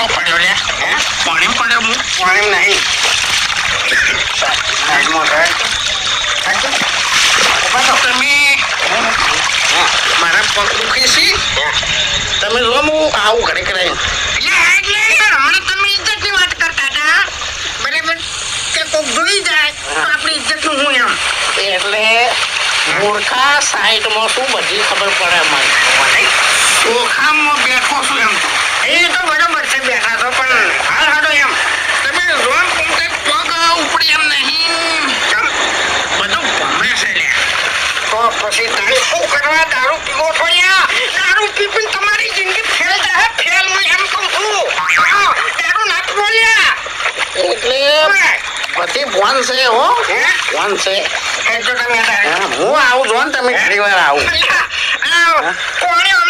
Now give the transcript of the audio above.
બેઠો પડ્યો લે હે પાણી પડ્યો હું પાણી નહીં સાઈડમાં તમે મારા પગ દુખે છે તમે જો હું આવું ઘરે કરાયું હમણાં તમે ઇજ્જતની વાત કરતા હતા બરાબર કે કોક જોઈ જાય તો આપણી ઇજ્જતનું હું એમ એટલે મૂર્ખા સાઈડમાં શું બધી ખબર પડે મને ચોખામાં બેઠો છું એમ તો એ તો બરોબર છે બેઠા છો પણ હાલ હાડો એમ તમે જો પોતે પગ ઉપડી એમ નહીં બધું ભમે છે લે તો પછી તારે શું કરવા દારૂ પીવો છો યા દારૂ પીપીને તમારી જિંદગી ફેલ જાય ફેલ હું એમ કહું છું હા, દારૂ ના પીવો લ્યા એટલે બધી ફોન છે હો ફોન છે એ જો તમે હું આવું જો ને તમે ઘણી વાર આવું કોણે